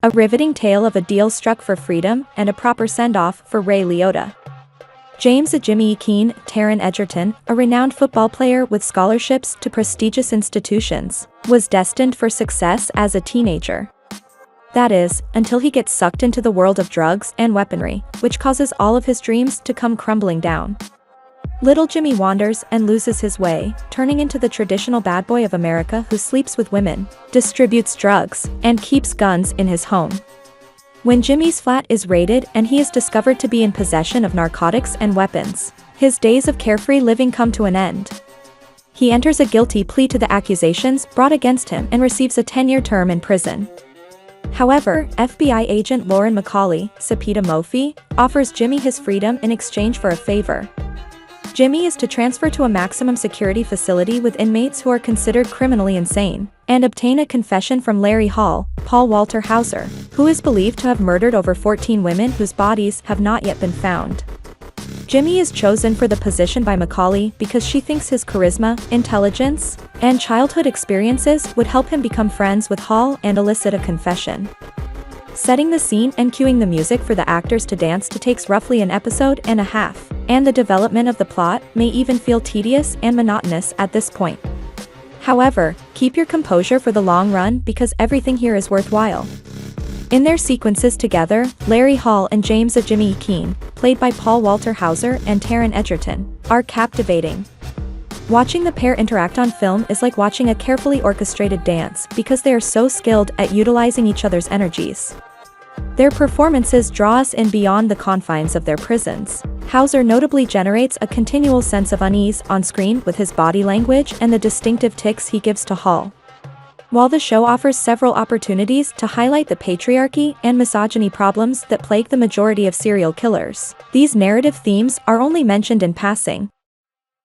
A riveting tale of a deal struck for freedom and a proper send-off for Ray Liotta. James Jimmy Keane Taron Egerton, a renowned football player with scholarships to prestigious institutions, was destined for success as a teenager. That is, until he gets sucked into the world of drugs and weaponry, which causes all of his dreams to come crumbling down. Little Jimmy wanders and loses his way, turning into the traditional bad boy of America who sleeps with women, distributes drugs, and keeps guns in his home. When Jimmy's flat is raided and he is discovered to be in possession of narcotics and weapons, his days of carefree living come to an end. He enters a guilty plea to the accusations brought against him and receives a 10-year term in prison. However, FBI agent Lauren McCauley, Sepita Mofi, offers Jimmy his freedom in exchange for a favor. Jimmy is to transfer to a maximum security facility with inmates who are considered criminally insane, and obtain a confession from Larry Hall, Paul Walter Hauser, who is believed to have murdered over 14 women whose bodies have not yet been found. Jimmy is chosen for the position by McCauley because she thinks his charisma, intelligence, and childhood experiences would help him become friends with Hall and elicit a confession. Setting the scene and cueing the music for the actors to dance to takes roughly an episode and a half, and the development of the plot may even feel tedious and monotonous at this point. However, keep your composure for the long run because everything here is worthwhile. In their sequences together, Larry Hall and James Jimmy Keane, played by Paul Walter Hauser and Taron Egerton, are captivating. Watching the pair interact on film is like watching a carefully orchestrated dance because they are so skilled at utilizing each other's energies. Their performances draw us in beyond the confines of their prisons. Hauser notably generates a continual sense of unease on screen with his body language and the distinctive tics he gives to Hall. While the show offers several opportunities to highlight the patriarchy and misogyny problems that plague the majority of serial killers, these narrative themes are only mentioned in passing.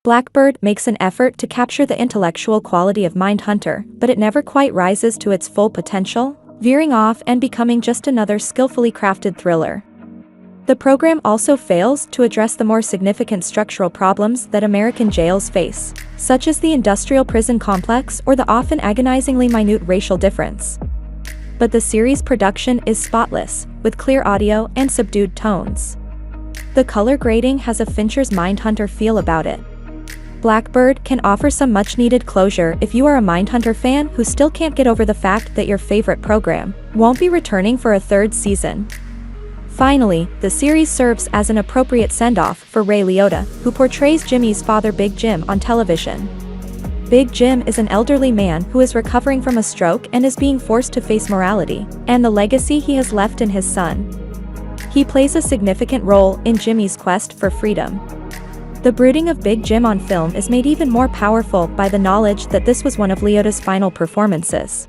Blackbird makes an effort to capture the intellectual quality of Mindhunter, but it never quite rises to its full potential, veering off and becoming just another skillfully crafted thriller. The program also fails to address the more significant structural problems that American jails face, such as the industrial prison complex or the often agonizingly minute racial difference. But the series' production is spotless, with clear audio and subdued tones. The color grading has a Fincher's Mindhunter feel about it. Blackbird can offer some much-needed closure if you are a Mindhunter fan who still can't get over the fact that your favorite program won't be returning for a third season. Finally, the series serves as an appropriate send-off for Ray Liotta, who portrays Jimmy's father Big Jim on television. Big Jim is an elderly man who is recovering from a stroke and is being forced to face morality and the legacy he has left in his son. He plays a significant role in Jimmy's quest for freedom. The brooding of Big Jim on film is made even more powerful by the knowledge that this was one of Liotta's final performances.